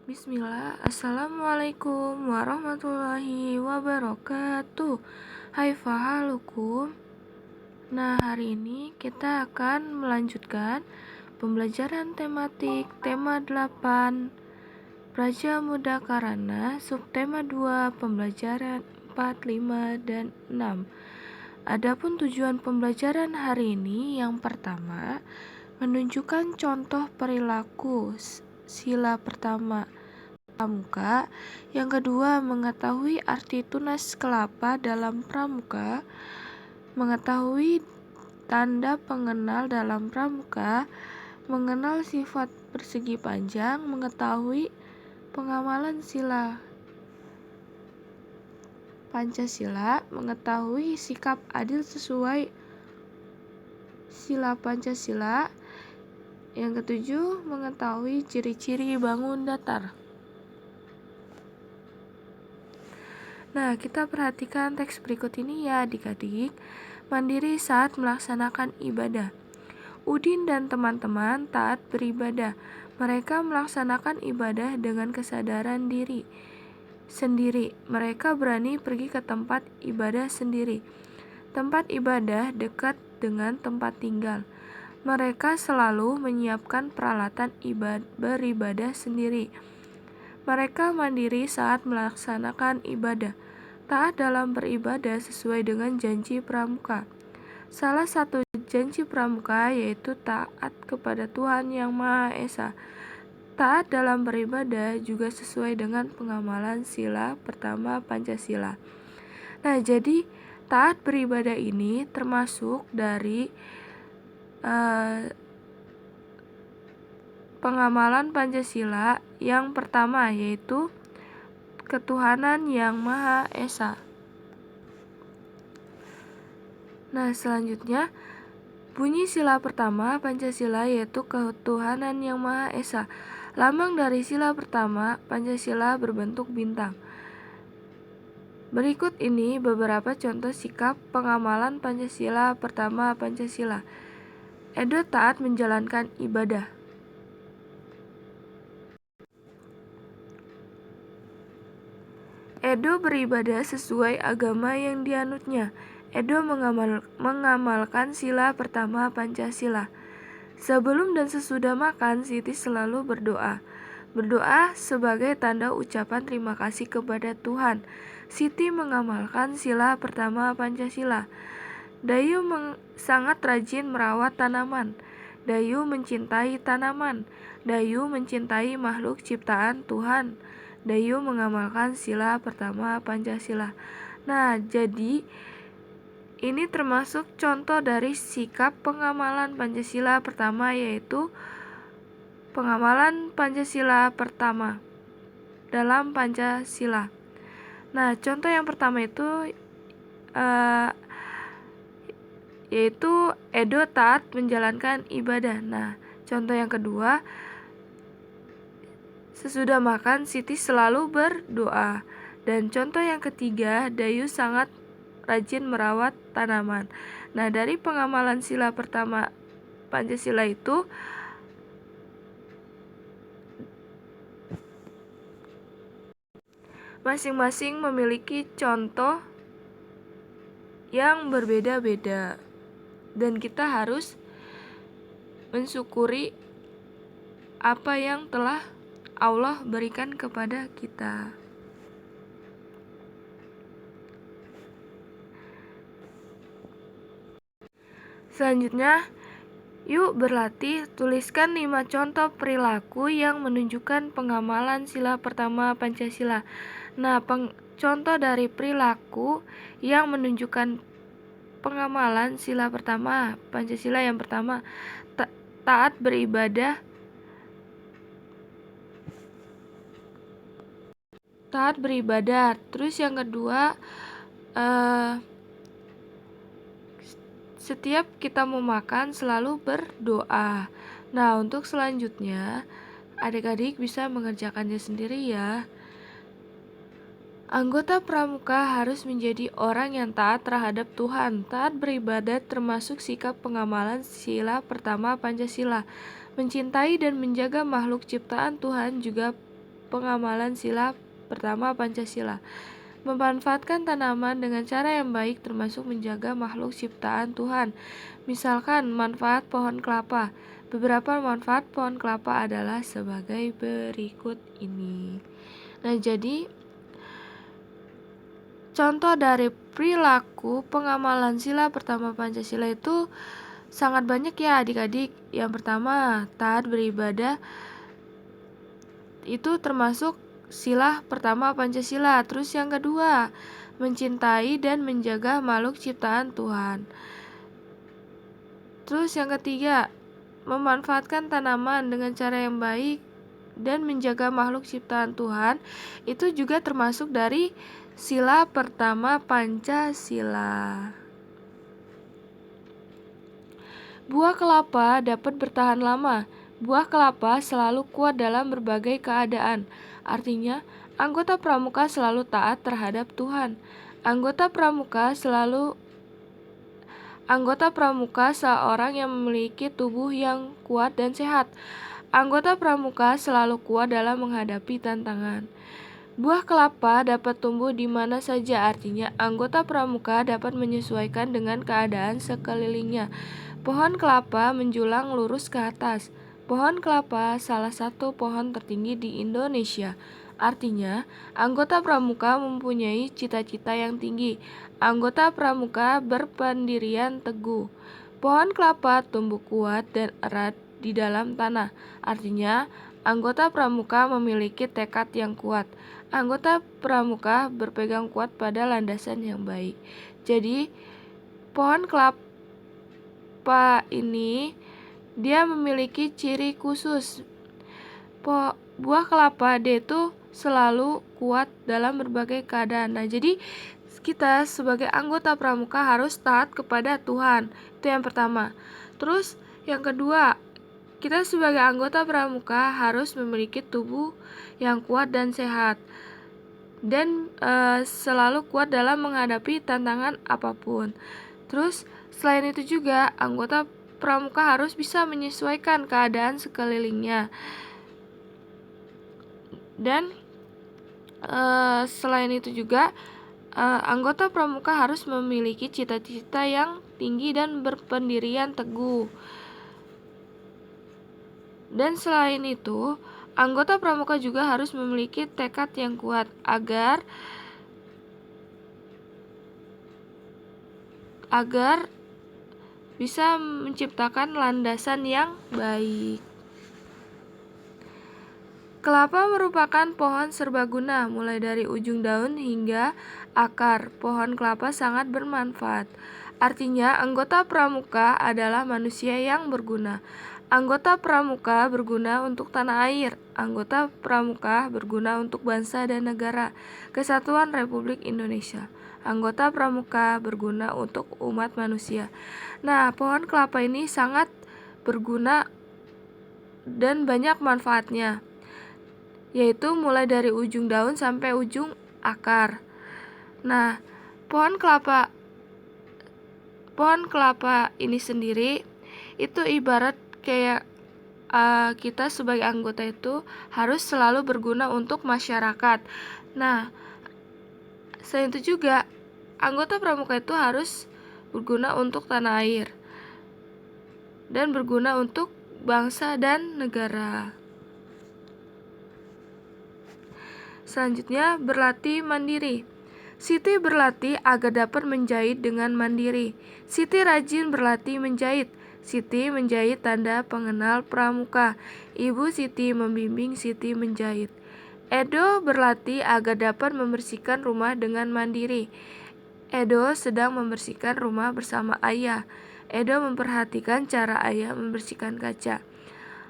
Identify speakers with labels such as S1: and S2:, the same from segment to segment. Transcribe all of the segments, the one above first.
S1: Bismillah, Assalamualaikum warahmatullahi wabarakatuh. Hai fahalukum. Nah, hari ini kita akan melanjutkan pembelajaran tematik tema 8 Praja Muda Karana, subtema 2 pembelajaran 4, 5, dan 6. Adapun tujuan pembelajaran hari ini yang pertama, menunjukkan contoh perilaku sila pertama pramuka, yang kedua mengetahui arti tunas kelapa dalam pramuka, mengetahui tanda pengenal dalam pramuka, mengenal sifat persegi panjang, mengetahui pengamalan sila Pancasila, mengetahui sikap adil sesuai sila Pancasila. Yang ketujuh, mengetahui ciri-ciri bangun datar. Nah, kita perhatikan teks berikut ini ya adik-adik. Mandiri saat melaksanakan ibadah. Udin dan teman-teman taat beribadah. Mereka melaksanakan ibadah dengan kesadaran diri sendiri. Mereka berani pergi ke tempat ibadah sendiri. Tempat ibadah dekat dengan tempat tinggal. Mereka selalu menyiapkan peralatan beribadah sendiri. Mereka mandiri saat melaksanakan ibadah. Taat dalam beribadah sesuai dengan janji pramuka. Salah satu janji pramuka yaitu taat kepada Tuhan Yang Maha Esa. Taat dalam beribadah juga sesuai dengan pengamalan sila pertama Pancasila. Nah, jadi taat beribadah ini termasuk dari pengamalan Pancasila yang pertama, yaitu ketuhanan Yang Maha Esa. Nah, selanjutnya bunyi sila pertama Pancasila yaitu ketuhanan Yang Maha Esa. Lambang dari sila pertama Pancasila berbentuk bintang. Berikut ini beberapa contoh sikap pengamalan Pancasila pertama Pancasila. Edo taat menjalankan ibadah. Edo beribadah sesuai agama yang dianutnya. Edo mengamalkan sila pertama Pancasila. Sebelum dan sesudah makan, Siti selalu berdoa. Berdoa sebagai tanda ucapan terima kasih kepada Tuhan. Siti mengamalkan sila pertama Pancasila. Dayu sangat rajin merawat tanaman. Dayu mencintai tanaman. Dayu mencintai makhluk ciptaan Tuhan. Dayu mengamalkan sila pertama Pancasila. Nah, jadi ini termasuk contoh dari sikap pengamalan Pancasila pertama, yaitu pengamalan Pancasila pertama dalam Pancasila. Nah, contoh yang pertama itu yaitu Edo taat menjalankan ibadah. Nah, contoh yang kedua, sesudah makan Siti selalu berdoa. Dan contoh yang ketiga, Dayu sangat rajin merawat tanaman. Nah, dari pengamalan sila pertama Pancasila itu masing-masing memiliki contoh yang berbeda-beda. Dan kita harus mensyukuri apa yang telah Allah berikan kepada kita. Selanjutnya, yuk berlatih, tuliskan 5 contoh perilaku yang menunjukkan pengamalan sila pertama Pancasila. Nah, contoh dari perilaku yang menunjukkan pengamalan sila pertama Pancasila yang pertama, taat beribadah. Taat beribadah. Terus yang kedua, setiap kita mau makan selalu berdoa. Nah, untuk selanjutnya adik-adik bisa mengerjakannya sendiri ya. Anggota pramuka harus menjadi orang yang taat terhadap Tuhan. Taat beribadah termasuk sikap pengamalan sila pertama Pancasila. Mencintai dan menjaga makhluk ciptaan Tuhan juga pengamalan sila pertama Pancasila. Memanfaatkan tanaman dengan cara yang baik termasuk menjaga makhluk ciptaan Tuhan. Misalkan manfaat pohon kelapa. Beberapa manfaat pohon kelapa adalah sebagai berikut ini. Nah, jadi contoh dari perilaku pengamalan sila pertama Pancasila itu sangat banyak ya adik-adik. Yang pertama, taat beribadah itu termasuk sila pertama Pancasila. Terus yang kedua, mencintai dan menjaga makhluk ciptaan Tuhan. Terus yang ketiga, memanfaatkan tanaman dengan cara yang baik dan menjaga makhluk ciptaan Tuhan. Itu juga termasuk dari sila pertama Pancasila. Buah kelapa dapat bertahan lama. Buah kelapa selalu kuat dalam berbagai keadaan. Artinya, anggota pramuka selalu taat terhadap Tuhan. Anggota pramuka seorang yang memiliki tubuh yang kuat dan sehat. Anggota pramuka selalu kuat dalam menghadapi tantangan. Buah kelapa dapat tumbuh di mana saja, artinya anggota pramuka dapat menyesuaikan dengan keadaan sekelilingnya. Pohon kelapa menjulang lurus ke atas. Pohon kelapa salah satu pohon tertinggi di Indonesia. Artinya, anggota pramuka mempunyai cita-cita yang tinggi. Anggota pramuka berpendirian teguh. Pohon kelapa tumbuh kuat dan erat di dalam tanah. Artinya, anggota pramuka memiliki tekad yang kuat. Anggota pramuka berpegang kuat pada landasan yang baik. Jadi, pohon kelapa ini dia memiliki ciri khusus. Buah kelapa dia itu selalu kuat dalam berbagai keadaan. Nah, jadi kita sebagai anggota pramuka harus taat kepada Tuhan. Itu yang pertama. Terus yang kedua, kita sebagai anggota pramuka harus memiliki tubuh yang kuat dan sehat. Dan selalu kuat dalam menghadapi tantangan apapun. Terus selain itu juga anggota pramuka harus bisa menyesuaikan keadaan sekelilingnya. Dan selain itu juga anggota pramuka harus memiliki cita-cita yang tinggi dan berpendirian teguh. Dan selain itu, anggota pramuka juga harus memiliki tekad yang kuat agar bisa menciptakan landasan yang baik. Kelapa merupakan pohon serbaguna, mulai dari ujung daun hingga akar. Pohon kelapa sangat bermanfaat. Artinya, anggota pramuka adalah manusia yang berguna. Anggota pramuka berguna untuk tanah air. Anggota pramuka berguna untuk bangsa dan negara Kesatuan Republik Indonesia. Anggota pramuka berguna untuk umat manusia. Nah, pohon kelapa ini sangat berguna dan banyak manfaatnya, yaitu mulai dari ujung daun sampai ujung akar. Nah, pohon kelapa ini sendiri itu ibarat kayak kita sebagai anggota itu harus selalu berguna untuk masyarakat. Nah, selain itu juga anggota pramuka itu harus berguna untuk tanah air dan berguna untuk bangsa dan negara. Selanjutnya, berlatih mandiri. Siti berlatih agar dapat menjahit dengan mandiri. Siti rajin berlatih menjahit. Siti menjahit tanda pengenal pramuka. Ibu Siti membimbing Siti menjahit. Edo berlatih agar dapat membersihkan rumah dengan mandiri. Edo sedang membersihkan rumah bersama ayah. Edo memperhatikan cara ayah membersihkan kaca.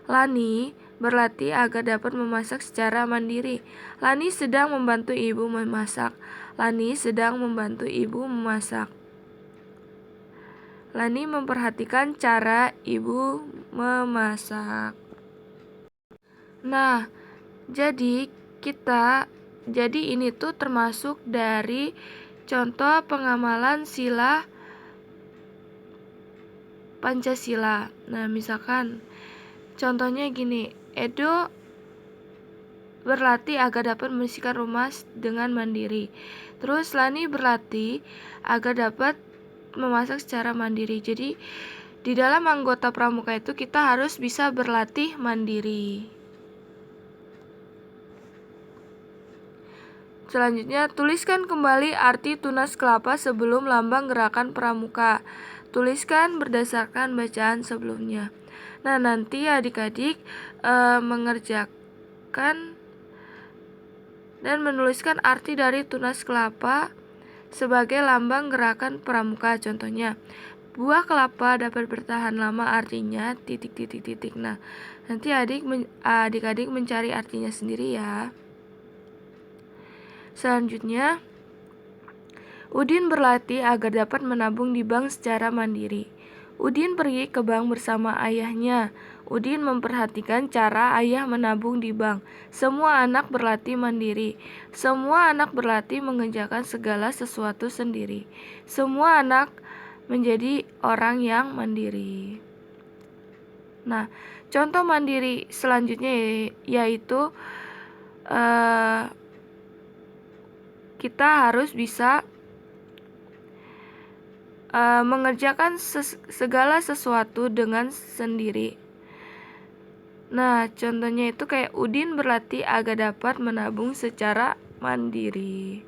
S1: Lani berlatih agar dapat memasak secara mandiri. Lani sedang membantu ibu memasak. Lani sedang membantu ibu memasak. Lani memperhatikan cara ibu memasak. Nah, jadi ini tuh termasuk dari contoh pengamalan sila Pancasila. Nah, misalkan contohnya gini, Edo berlatih agar dapat membersihkan rumah dengan mandiri. Terus Lani berlatih agar dapat memasak secara mandiri. Jadi di dalam anggota pramuka itu kita harus bisa berlatih mandiri. Selanjutnya, tuliskan kembali arti tunas kelapa sebelum lambang gerakan pramuka. Tuliskan berdasarkan bacaan sebelumnya. Nah, nanti adik-adik mengerjakan dan menuliskan arti dari tunas kelapa sebagai lambang gerakan pramuka. Contohnya, buah kelapa dapat bertahan lama, artinya titik. Nah, nanti adik-adik mencari artinya sendiri ya. Selanjutnya, Udin berlatih agar dapat menabung di bank secara mandiri. Udin pergi ke bank bersama ayahnya. Udin memperhatikan cara ayah menabung di bank. Semua anak berlatih mandiri. Semua anak berlatih mengerjakan segala sesuatu sendiri. Semua anak menjadi orang yang mandiri. Nah, contoh mandiri selanjutnya yaitu kita harus bisa mengerjakan segala sesuatu dengan sendiri. Nah, contohnya itu kayak Udin berlatih agar dapat menabung secara mandiri.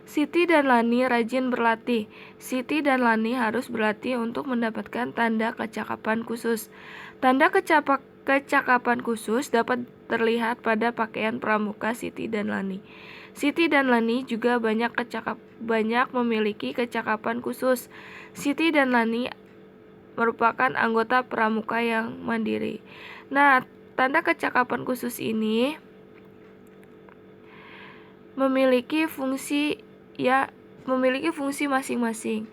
S1: Siti dan Lani rajin berlatih. Siti dan Lani harus berlatih untuk mendapatkan tanda kecakapan khusus. Tanda kecakapan khusus dapat terlihat pada pakaian pramuka Siti dan Lani. Siti dan Lani juga banyak memiliki kecakapan khusus. Siti dan Lani merupakan anggota pramuka yang mandiri. Nah, tanda kecakapan khusus ini memiliki fungsi masing-masing.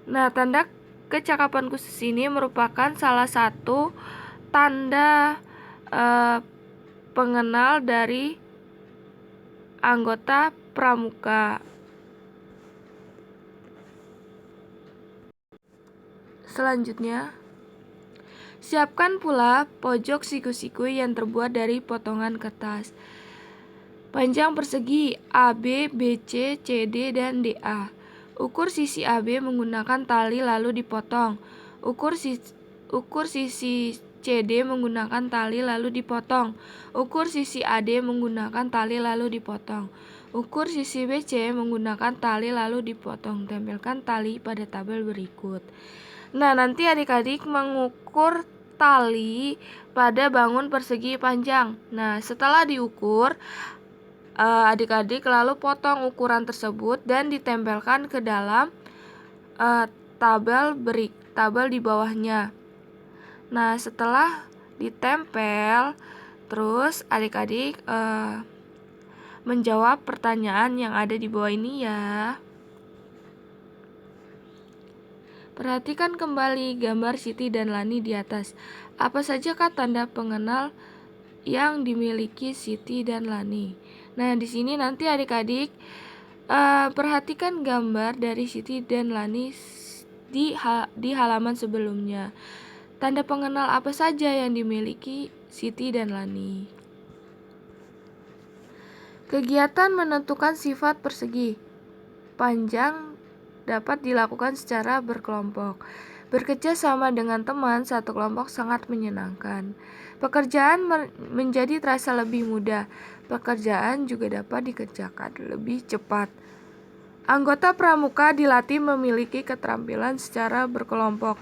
S1: Nah, tanda kecakapan khusus ini merupakan salah satu tanda pengenal dari anggota pramuka. Selanjutnya, siapkan pula pojok siku-siku yang terbuat dari potongan kertas. Panjang persegi AB, BC, CD, dan DA. Ukur sisi AB menggunakan tali lalu dipotong. Ukur sisi CD menggunakan tali lalu dipotong. Ukur sisi AD menggunakan tali lalu dipotong. Ukur sisi BC menggunakan tali lalu dipotong. Tempelkan tali pada tabel berikut. Nah, nanti adik-adik mengukur tali pada bangun persegi panjang. Nah, setelah diukur, adik-adik lalu potong ukuran tersebut dan ditempelkan ke dalam tabel di bawahnya. Nah, setelah ditempel, terus adik-adik menjawab pertanyaan yang ada di bawah ini ya. Perhatikan kembali gambar Siti dan Lani di atas. Apa sajakah tanda pengenal yang dimiliki Siti dan Lani? Nah, di sini nanti adik-adik perhatikan gambar dari Siti dan Lani di halaman sebelumnya. Tanda pengenal apa saja yang dimiliki Siti dan Lani? Kegiatan menentukan sifat persegi panjang dapat dilakukan secara berkelompok. Bekerja sama dengan teman satu kelompok sangat menyenangkan. Pekerjaan menjadi terasa lebih mudah. Pekerjaan juga dapat dikerjakan lebih cepat. Anggota pramuka dilatih memiliki keterampilan secara berkelompok.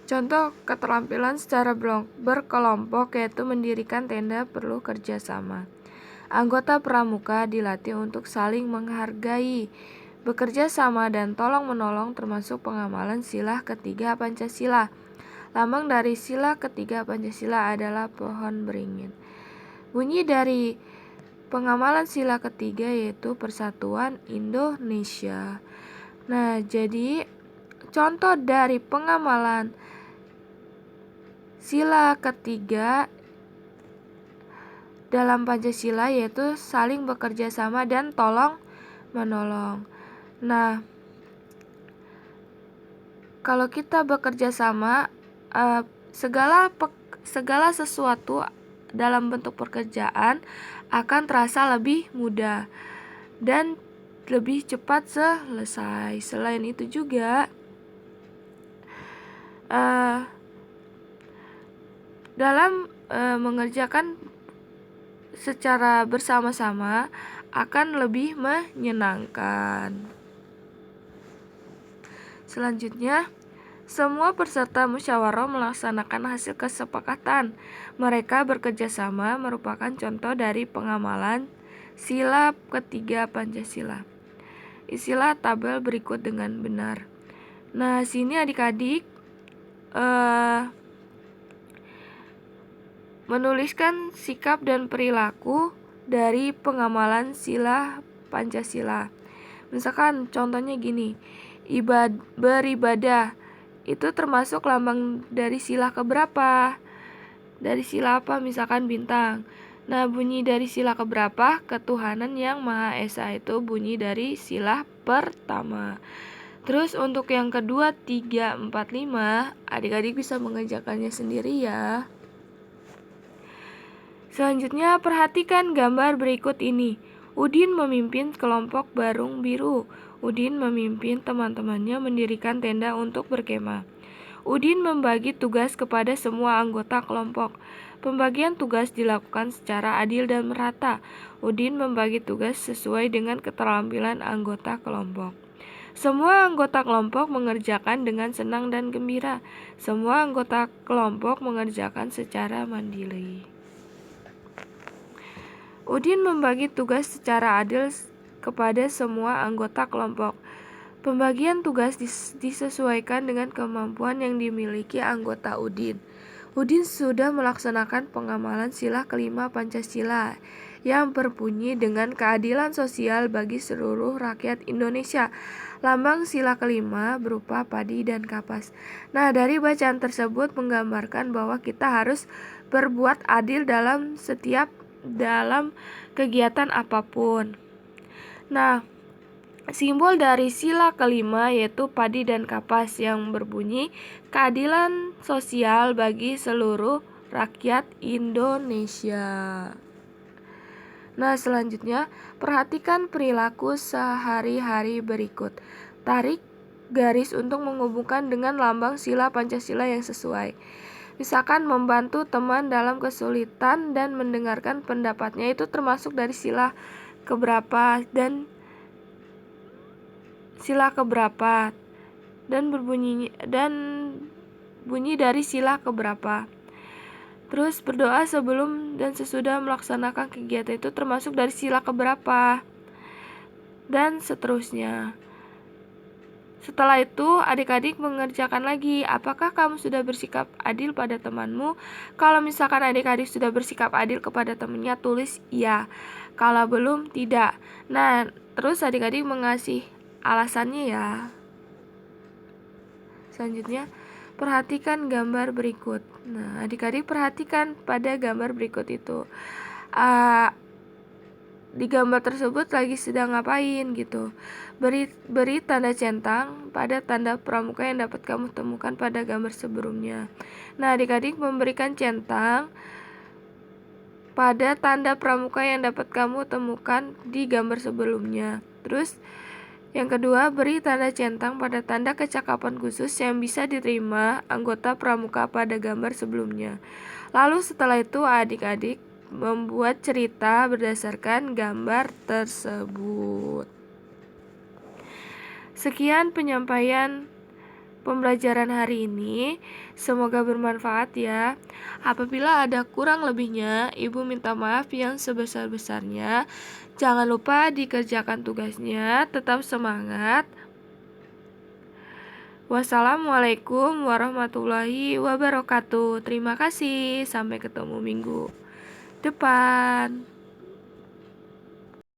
S1: Contoh keterampilan secara berkelompok yaitu mendirikan tenda perlu kerjasama. Anggota pramuka dilatih untuk saling menghargai, bekerja sama dan tolong-menolong termasuk pengamalan sila ketiga Pancasila. Lambang dari sila ketiga Pancasila adalah pohon beringin. Bunyi dari pengamalan sila ketiga yaitu Persatuan Indonesia. Nah, jadi contoh dari pengamalan sila ketiga dalam Pancasila yaitu saling bekerja sama dan tolong menolong. Nah, kalau kita bekerja sama, segala sesuatu dalam bentuk pekerjaan akan terasa lebih mudah dan lebih cepat selesai. Selain itu juga dalam mengerjakan secara bersama-sama akan lebih menyenangkan. Selanjutnya, semua peserta musyawarah melaksanakan hasil kesepakatan. Mereka bekerja sama merupakan contoh dari pengamalan sila ketiga Pancasila. Isilah tabel berikut dengan benar. Nah, sini adik-adik menuliskan sikap dan perilaku dari pengamalan sila Pancasila. Misalkan contohnya gini, beribadah itu termasuk lambang dari sila keberapa? Dari sila apa? Misalkan bintang. Nah, bunyi dari sila keberapa? Ketuhanan yang Maha Esa, itu bunyi dari sila pertama. Terus untuk yang kedua, 3, 4, 5, adik-adik bisa mengerjakannya sendiri ya. Selanjutnya, perhatikan gambar berikut ini. Udin memimpin kelompok Barung Biru. Udin memimpin teman-temannya mendirikan tenda untuk berkemah. Udin membagi tugas kepada semua anggota kelompok. Pembagian tugas dilakukan secara adil dan merata. Udin membagi tugas sesuai dengan keterampilan anggota kelompok. Semua anggota kelompok mengerjakan dengan senang dan gembira. Semua anggota kelompok mengerjakan secara mandiri. Udin membagi tugas secara adil kepada semua anggota kelompok. Pembagian tugas disesuaikan dengan kemampuan yang dimiliki anggota Udin. Udin sudah melaksanakan pengamalan sila kelima Pancasila yang berbunyi dengan keadilan sosial bagi seluruh rakyat Indonesia. Lambang sila kelima berupa padi dan kapas. Nah, dari bacaan tersebut menggambarkan bahwa kita harus berbuat adil dalam kegiatan apapun. Nah, simbol dari sila kelima yaitu padi dan kapas yang berbunyi keadilan sosial bagi seluruh rakyat Indonesia. Nah, selanjutnya perhatikan perilaku sehari-hari berikut. Tarik garis untuk menghubungkan dengan lambang sila Pancasila yang sesuai. Misalkan membantu teman dalam kesulitan dan mendengarkan pendapatnya, itu termasuk dari sila keberapa dan bunyi dari sila keberapa. Terus berdoa sebelum dan sesudah melaksanakan kegiatan itu termasuk dari sila keberapa, dan seterusnya. Setelah itu adik-adik mengerjakan lagi. Apakah kamu sudah bersikap adil pada temanmu? Kalau misalkan adik-adik sudah bersikap adil kepada temannya, tulis iya. Kalau belum, tidak. Nah, terus adik-adik mengasih alasannya ya. Selanjutnya, perhatikan gambar berikut. Nah, adik-adik perhatikan pada gambar berikut itu. Di gambar tersebut lagi sedang ngapain gitu. Beri tanda centang pada tanda pramuka yang dapat kamu temukan pada gambar sebelumnya. Nah, adik-adik memberikan centang pada tanda pramuka yang dapat kamu temukan di gambar sebelumnya. Terus yang kedua, beri tanda centang pada tanda kecakapan khusus yang bisa diterima anggota pramuka pada gambar sebelumnya. Lalu setelah itu adik-adik membuat cerita berdasarkan gambar tersebut. Sekian penyampaian pembelajaran hari ini. Semoga bermanfaat ya. Apabila ada kurang lebihnya, Ibu minta maaf yang sebesar-besarnya. Jangan lupa dikerjakan tugasnya. Tetap semangat. Wassalamualaikum warahmatullahi wabarakatuh. Terima kasih. Sampai ketemu minggu depan.